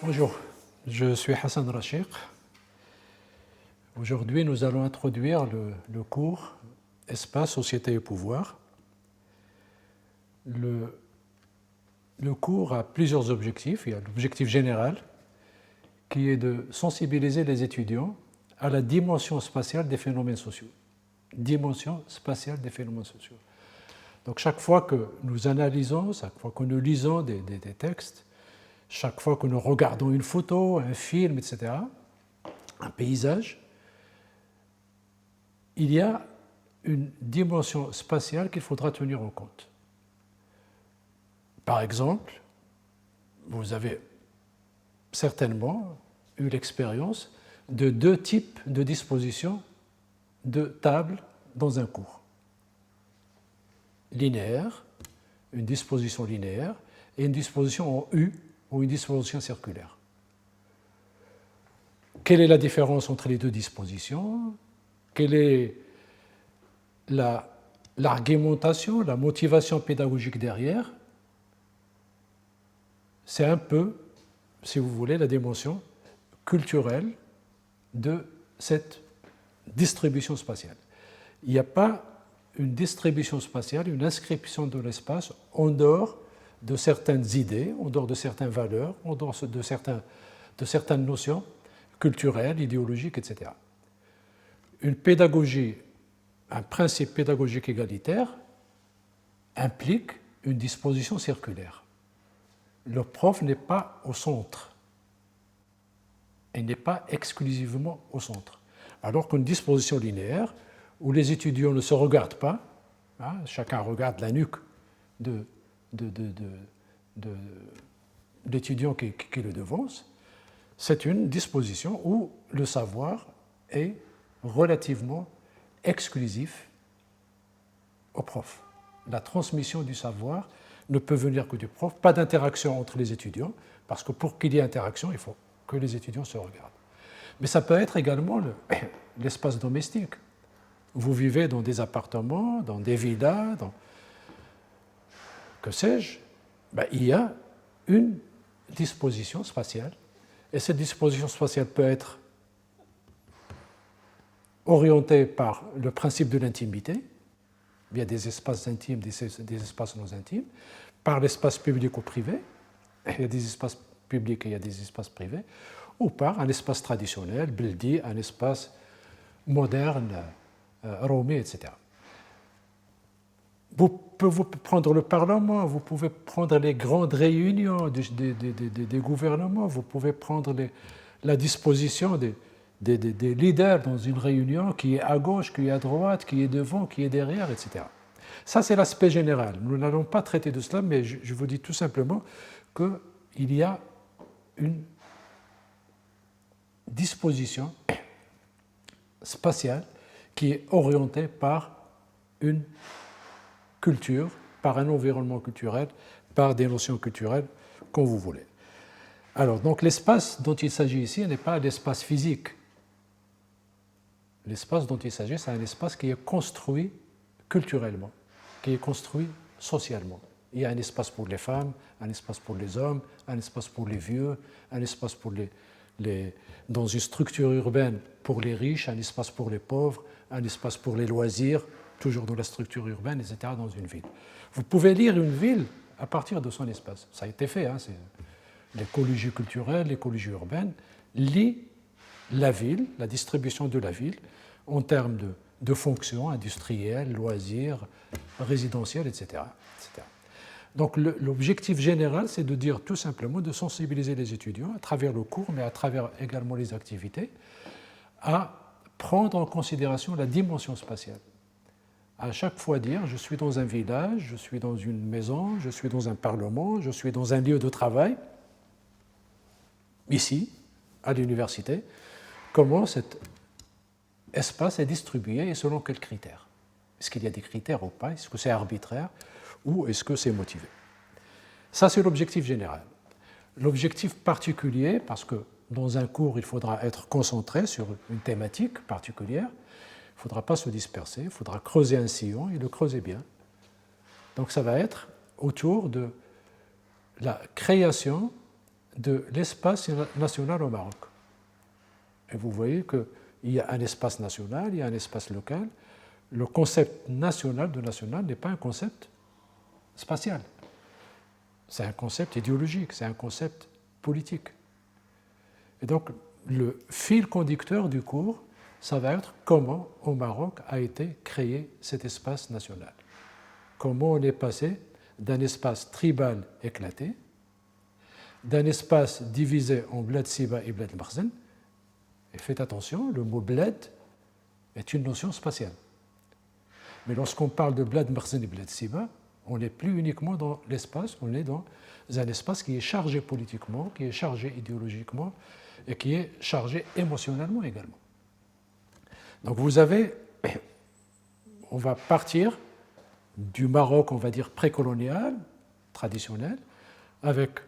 Bonjour, je suis Hassan Rachik. Aujourd'hui, nous allons introduire le cours Espace, Société et Pouvoir. Le cours a plusieurs objectifs. Il y a l'objectif général qui est de sensibiliser les étudiants à la dimension spatiale des phénomènes sociaux. Dimension spatiale des phénomènes sociaux. Donc chaque fois que nous analysons, chaque fois que nous lisons des textes, chaque fois que nous regardons une photo, un film, etc., un paysage, il y a une dimension spatiale qu'il faudra tenir en compte. Par exemple, vous avez certainement eu l'expérience de deux types de dispositions de tables dans un cours. Linéaire, une disposition linéaire, et une disposition en U ou une disposition circulaire. Quelle est la différence entre les deux dispositions? Quelle est l'argumentation, la motivation pédagogique derrière? C'est un peu, si vous voulez, la dimension culturelle de cette distribution spatiale. Il n'y a pas une distribution spatiale, une inscription de l'espace en dehors de certaines idées, en dehors de certaines valeurs, en dehors de certaines notions culturelles, idéologiques, etc. Une pédagogie, un principe pédagogique égalitaire implique une disposition circulaire. Le prof n'est pas au centre. Il n'est pas exclusivement au centre. Alors qu'une disposition linéaire, où les étudiants ne se regardent pas, hein, chacun regarde la nuque de l'étudiant qui le devance, c'est une disposition où le savoir est relativement exclusif au prof. La transmission du savoir ne peut venir que du prof, pas d'interaction entre les étudiants, parce que pour qu'il y ait interaction, il faut que les étudiants se regardent. Mais ça peut être également l'espace domestique. Vous vivez dans des appartements, dans des villas, que sais-je, il y a une disposition spatiale, et cette disposition spatiale peut être orientée par le principe de l'intimité. Il y a des espaces intimes, des espaces non intimes, par l'espace public ou privé, il y a des espaces publics et il y a des espaces privés, ou par un espace traditionnel, beldi, un espace moderne, romé, etc. Vous pouvez prendre le Parlement, vous pouvez prendre les grandes réunions des gouvernements, vous pouvez prendre la disposition des leaders dans une réunion qui est à gauche, qui est à droite, qui est devant, qui est derrière, etc. Ça, c'est l'aspect général. Nous n'allons pas traiter de cela, mais je vous dis tout simplement qu'il y a une disposition spatiale qui est orientée par une culture, par un environnement culturel, par des notions culturelles, comme vous voulez. Alors, donc l'espace dont il s'agit ici n'est pas l'espace physique. L'espace dont il s'agit, c'est un espace qui est construit culturellement, qui est construit socialement. Il y a un espace pour les femmes, un espace pour les hommes, un espace pour les vieux, un espace pour dans une structure urbaine pour les riches, un espace pour les pauvres, un espace pour les loisirs, toujours dans la structure urbaine, etc., dans une ville. Vous pouvez lire une ville à partir de son espace. Ça a été fait. Hein, l'écologie culturelle, l'écologie urbaine lie la ville, la distribution de la ville, en termes de fonctions industrielles, loisirs, résidentielles, etc. Donc l'objectif général, c'est de dire tout simplement de sensibiliser les étudiants à travers le cours, mais à travers également les activités, à prendre en considération la dimension spatiale. À chaque fois dire, je suis dans un village, je suis dans une maison, je suis dans un parlement, je suis dans un lieu de travail, ici, à l'université, comment cet espace est distribué et selon quels critères. Est-ce qu'il y a des critères ou pas? Est-ce que c'est arbitraire ou est-ce que c'est motivé? Ça, c'est l'objectif général. L'objectif particulier, parce que dans un cours, il faudra être concentré sur une thématique particulière, il ne faudra pas se disperser, il faudra creuser un sillon et le creuser bien. Donc ça va être autour de la création de l'espace national au Maroc. Et vous voyez qu'il y a un espace national, il y a un espace local. Le concept national de national n'est pas un concept spatial. C'est un concept idéologique, c'est un concept politique. Et donc, le fil conducteur du cours, ça va être comment au Maroc a été créé cet espace national. Comment on est passé d'un espace tribal éclaté, d'un espace divisé en bled Siba et bled Makhzen. Et faites attention, le mot bled est une notion spatiale. Mais lorsqu'on parle de bled Makhzen et bled Siba, on n'est plus uniquement dans l'espace, on est dans un espace qui est chargé politiquement, qui est chargé idéologiquement et qui est chargé émotionnellement également. Donc vous avez, on va partir du Maroc, on va dire précolonial, traditionnel, avec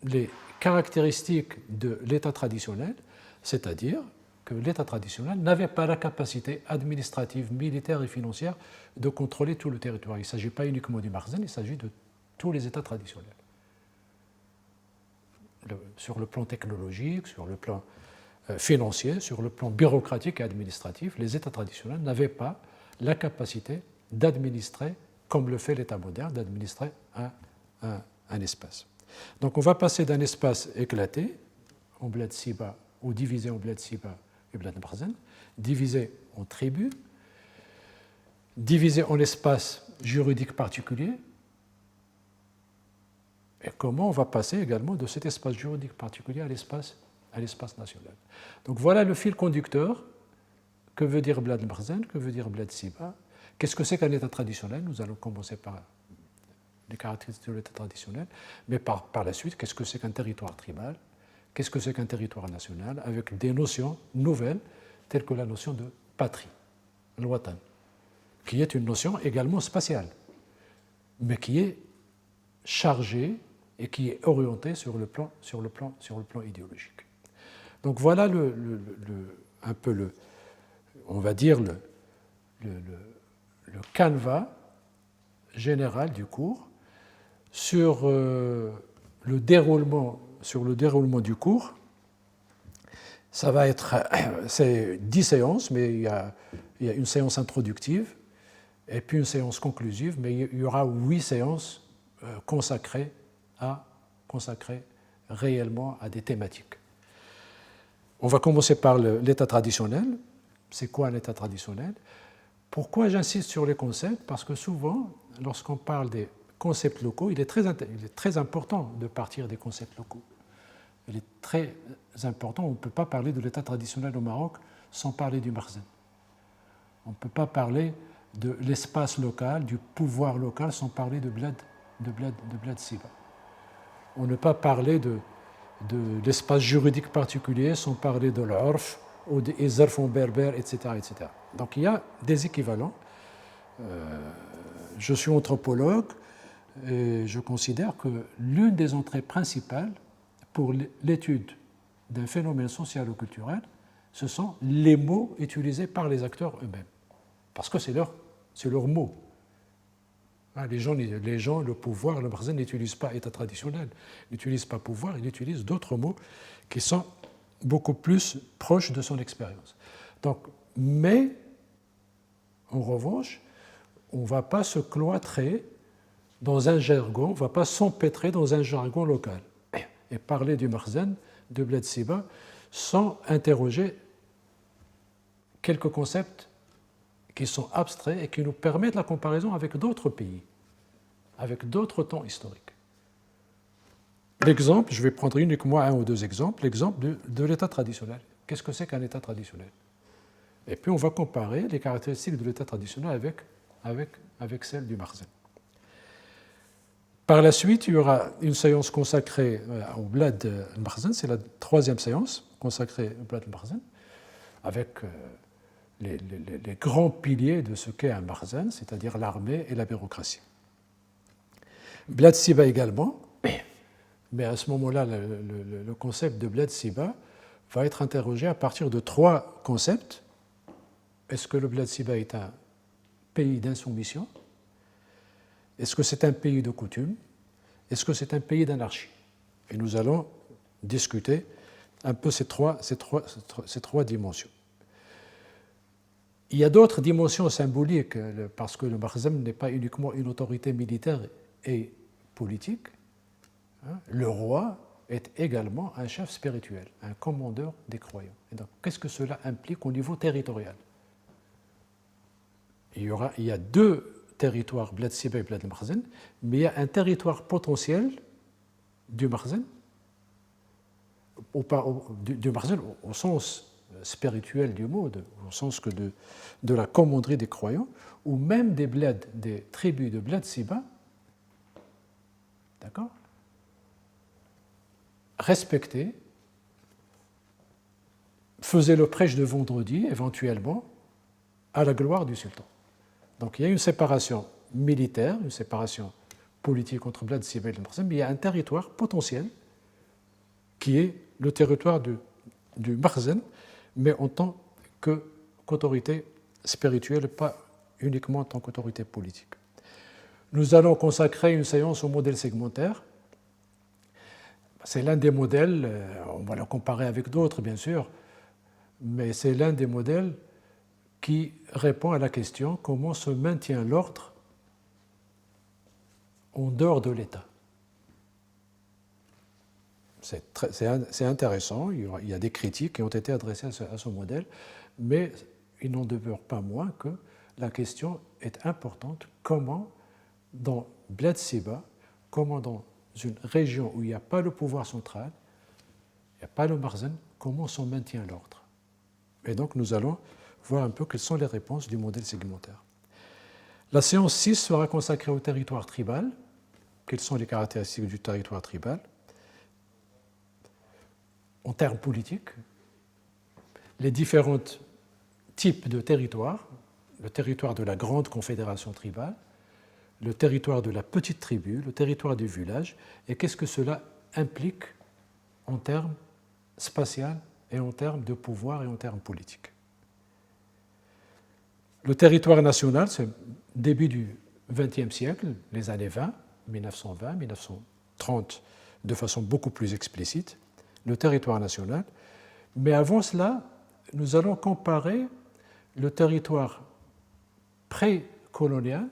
les caractéristiques de l'État traditionnel, c'est-à-dire que l'État traditionnel n'avait pas la capacité administrative, militaire et financière de contrôler tout le territoire. Il ne s'agit pas uniquement du Makhzen, il s'agit de tous les États traditionnels. Sur le plan technologique, sur le plan financier, sur le plan bureaucratique et administratif, les États traditionnels n'avaient pas la capacité d'administrer, comme le fait l'État moderne, d'administrer un espace. Donc on va passer d'un espace éclaté, en bled Siba, ou divisé en bled Siba et bled Makhzen, divisé en tribus, divisé en espaces juridiques particuliers, et comment on va passer également de cet espace juridique particulier à l'espace national. Donc voilà le fil conducteur. Que veut dire bled Makhzen, que veut dire bled Siba? Qu'est-ce que c'est qu'un État traditionnel? Nous allons commencer par les caractéristiques de l'État traditionnel, mais par la suite, qu'est-ce que c'est qu'un territoire tribal? Qu'est-ce que c'est qu'un territoire national? Avec des notions nouvelles, telles que la notion de patrie, al-Watan, qui est une notion également spatiale, mais qui est chargée et qui est orientée sur le plan idéologique. Donc voilà un peu on va dire le canevas général du cours. Sur le déroulement du cours, ça va être, c'est 10 séances, mais il y a une séance introductive et puis une séance conclusive, mais il y aura 8 séances consacrées réellement à des thématiques. On va commencer par l'état traditionnel. C'est quoi l'état traditionnel? Pourquoi j'insiste sur les concepts? Parce que souvent, lorsqu'on parle des concepts locaux, il est très important de partir des concepts locaux. Il est très important, on ne peut pas parler de l'état traditionnel au Maroc sans parler du Makhzen. On ne peut pas parler de l'espace local, du pouvoir local sans parler de bled Siba. On ne peut pas parler de l'espace juridique particulier sans parler de l'Orf ou des Zarfons berbères, etc., etc. Donc il y a des équivalents. Je suis anthropologue et je considère que l'une des entrées principales pour l'étude d'un phénomène social ou culturel, ce sont les mots utilisés par les acteurs eux-mêmes. Parce que c'est leur mot. Les gens, le pouvoir, le Makhzen n'utilisent pas état traditionnel, n'utilisent pas pouvoir, ils utilisent d'autres mots qui sont beaucoup plus proches de son expérience. Donc, mais, en revanche, on ne va pas se cloîtrer dans un jargon, on ne va pas s'empêtrer dans un jargon local et parler du Makhzen, de bled Siba, sans interroger quelques concepts qui sont abstraits et qui nous permettent la comparaison avec d'autres pays, avec d'autres temps historiques. L'exemple, je vais prendre uniquement un ou deux exemples, l'exemple de l'état traditionnel. Qu'est-ce que c'est qu'un état traditionnel? Et puis on va comparer les caractéristiques de l'état traditionnel avec celles du Makhzen. Par la suite, il y aura une séance consacrée au bled Makhzen, c'est la troisième séance consacrée au bled Makhzen, avec les grands piliers de ce qu'est un Makhzen, c'est-à-dire l'armée et la bureaucratie. Bled Siba également, mais à ce moment-là, le concept de bled Siba va être interrogé à partir de 3 concepts. Est-ce que le bled Siba est un pays d'insoumission? Est-ce que c'est un pays de coutume? Est-ce que c'est un pays d'anarchie? Et nous allons discuter un peu ces trois dimensions. Il y a d'autres dimensions symboliques, parce que le Makhzen n'est pas uniquement une autorité militaire et politique. Le roi est également un chef spirituel, un commandeur des croyants. Et donc, qu'est-ce que cela implique au niveau territorial? Il y a deux territoires, Bled Siba et Bled Makhzen, mais il y a un territoire potentiel du Makhzen, du Makhzen au sens spirituel du mot, au sens que de la commanderie des croyants, ou même des tribus de Bled Siba, d'accord, respectés, faisaient le prêche de vendredi, éventuellement, à la gloire du sultan. Donc il y a une séparation militaire, une séparation politique entre Bled Siba et le Makhzen, mais il y a un territoire potentiel qui est le territoire du Makhzen, mais en tant qu'autorité spirituelle, pas uniquement en tant qu'autorité politique. Nous allons consacrer une séance au modèle segmentaire. C'est l'un des modèles, on va le comparer avec d'autres bien sûr, mais c'est l'un des modèles qui répond à la question comment se maintient l'ordre en dehors de l'État. C'est intéressant, il y a des critiques qui ont été adressées à ce modèle, mais il n'en demeure pas moins que la question est importante. Comment, dans Bled Siba, comment dans une région où il n'y a pas le pouvoir central, il n'y a pas le Makhzen, comment s'en maintient l'ordre? Et donc nous allons voir un peu quelles sont les réponses du modèle segmentaire. La séance 6 sera consacrée au territoire tribal. Quelles sont les caractéristiques du territoire tribal en termes politiques, les différents types de territoires, le territoire de la grande confédération tribale, le territoire de la petite tribu, le territoire du village, et qu'est-ce que cela implique en termes spatial et en termes de pouvoir et en termes politiques. Le territoire national, c'est le début du XXe siècle, les années 20, 1920, 1930, de façon beaucoup plus explicite, le territoire national. Mais avant cela, nous allons comparer le territoire précolonial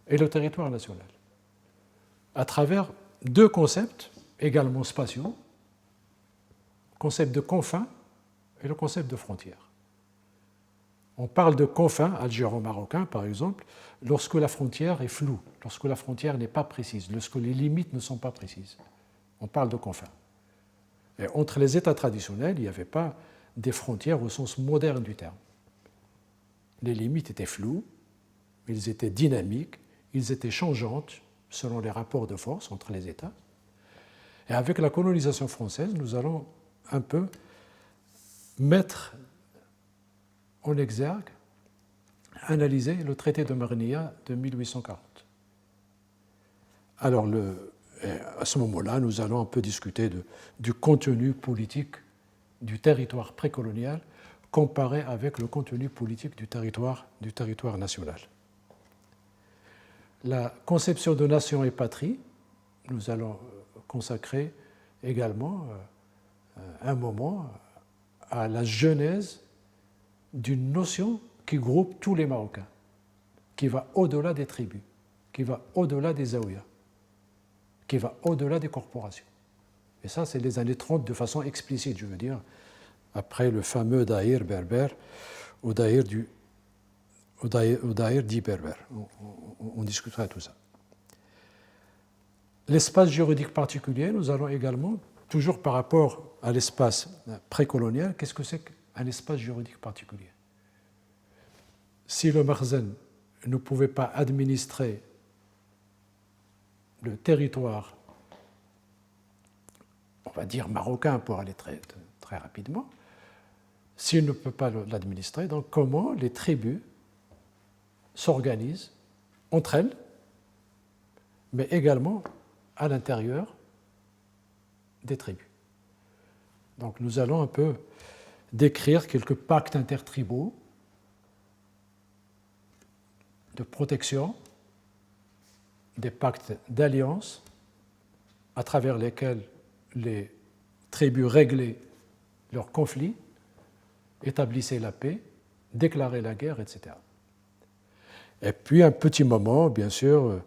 et le territoire national à travers deux concepts également spatiaux, le concept de confins et le concept de frontières. On parle de confins algéro-marocains, par exemple, lorsque la frontière est floue, lorsque la frontière n'est pas précise, lorsque les limites ne sont pas précises. On parle de confins. Et entre les États traditionnels, il n'y avait pas des frontières au sens moderne du terme. Les limites étaient floues, ils étaient dynamiques, ils étaient changeantes selon les rapports de force entre les États. Et avec la colonisation française, nous allons un peu mettre en exergue, analyser le traité de Marnia de 1840. Alors, à ce moment-là, nous allons un peu discuter du contenu politique du territoire précolonial comparé avec le contenu politique du territoire national. La conception de nation et patrie, nous allons consacrer également un moment à la genèse d'une notion qui groupe tous les Marocains, qui va au-delà des tribus, qui va au-delà des zaouïas, qui va au-delà des corporations. Et ça, c'est les années 30 de façon explicite, je veux dire, après le fameux Daïr berbère, au Daïr dit berbère. On discutera tout ça. L'espace juridique particulier, nous allons également, toujours par rapport à l'espace précolonial, qu'est-ce que c'est qu'un espace juridique particulier? Si le Makhzen ne pouvait pas administrer le territoire, on va dire marocain pour aller très, très rapidement, s'il ne peut pas l'administrer, donc comment les tribus s'organisent entre elles, mais également à l'intérieur des tribus. Donc nous allons un peu décrire quelques pactes intertribaux de protection, des pactes d'alliance à travers lesquels les tribus réglaient leurs conflits, établissaient la paix, déclaraient la guerre, etc. Et puis un petit moment, bien sûr,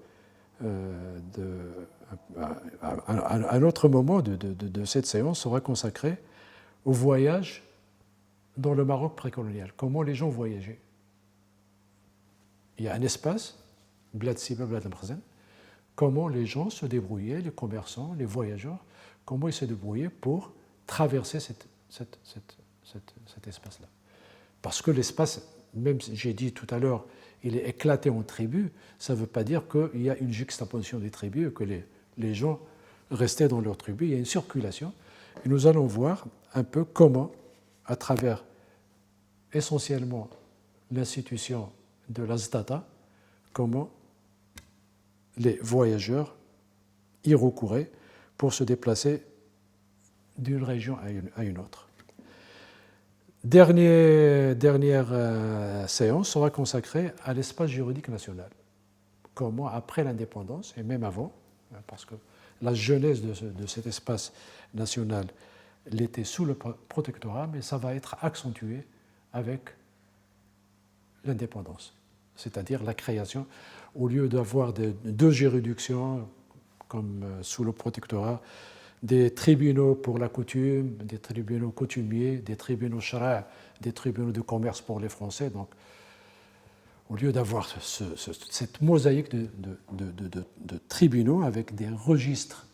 un autre moment de cette séance sera consacré au voyage dans le Maroc précolonial. Comment les gens voyageaient. Il y a un espace, Blad Siba, Blad al-Makhzen, comment les gens se débrouillaient, les commerçants, les voyageurs, comment ils se débrouillaient pour traverser cet espace-là. Parce que l'espace, même si j'ai dit tout à l'heure, il est éclaté en tribus, ça ne veut pas dire qu'il y a une juxtaposition des tribus, que les gens restaient dans leur tribu, il y a une circulation. Et nous allons voir un peu comment, à travers essentiellement l'institution de l'Azdata, comment les voyageurs y recouraient pour se déplacer d'une région à une autre. Dernière séance sera consacrée à l'espace juridique national. Comment, après l'indépendance, et même avant, parce que la genèse de cet espace national l'était sous le protectorat, mais ça va être accentué avec l'indépendance, c'est-à-dire la création, au lieu d'avoir deux juridictions comme sous le protectorat, des tribunaux pour la coutume, des tribunaux coutumiers, des tribunaux shara', des tribunaux de commerce pour les Français. Donc, au lieu d'avoir cette mosaïque de tribunaux avec des registres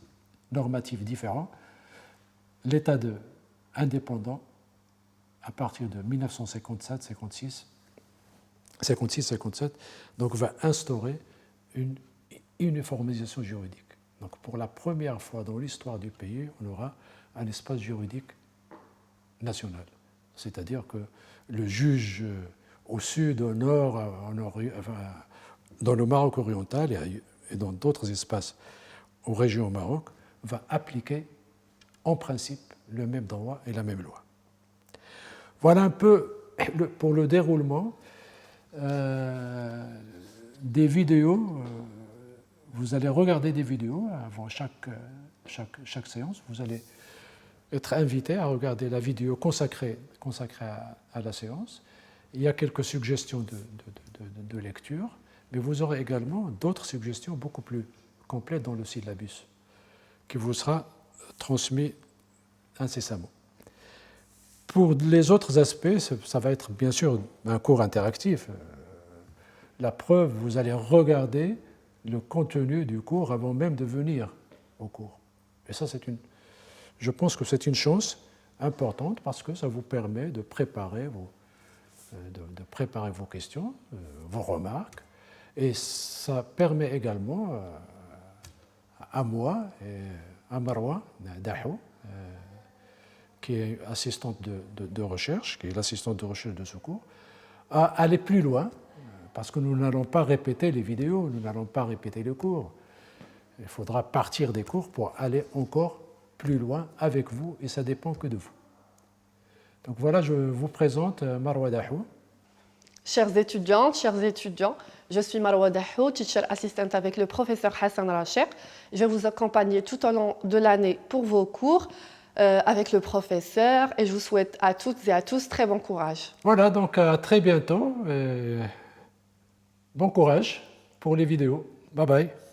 normatifs différents, l'État indépendant, à partir de 1956-57, donc va instaurer une uniformisation juridique. Donc pour la première fois dans l'histoire du pays, on aura un espace juridique national. C'est-à-dire que le juge au sud, au nord, dans le Maroc oriental et dans d'autres espaces aux régions au Maroc, va appliquer en principe le même droit et la même loi. Voilà un peu pour le déroulement des vidéos. Vous allez regarder des vidéos avant chaque séance. Vous allez être invité à regarder la vidéo consacrée à la séance. Il y a quelques suggestions de lecture, mais vous aurez également d'autres suggestions beaucoup plus complètes dans le syllabus qui vous sera transmis incessamment. Pour les autres aspects, ça va être bien sûr un cours interactif. La preuve, vous allez regarder le contenu du cours avant même de venir au cours. Et ça, je pense que c'est une chance importante parce que ça vous permet de préparer vos questions, vos remarques, et ça permet également à moi et à Marwa Dahou, qui est assistante de recherche, qui est l'assistante de recherche de ce cours, à aller plus loin, parce que nous n'allons pas répéter les vidéos, nous n'allons pas répéter le cours. Il faudra partir des cours pour aller encore plus loin avec vous, et ça ne dépend que de vous. Donc voilà, je vous présente Marwa Dahou. Chères étudiantes, chers étudiants, je suis Marwa Dahou, teacher assistant avec le professeur Hassan Rachek. Je vais vous accompagner tout au long de l'année pour vos cours avec le professeur, et je vous souhaite à toutes et à tous très bon courage. Voilà, donc à très bientôt. Bon courage pour les vidéos. Bye bye.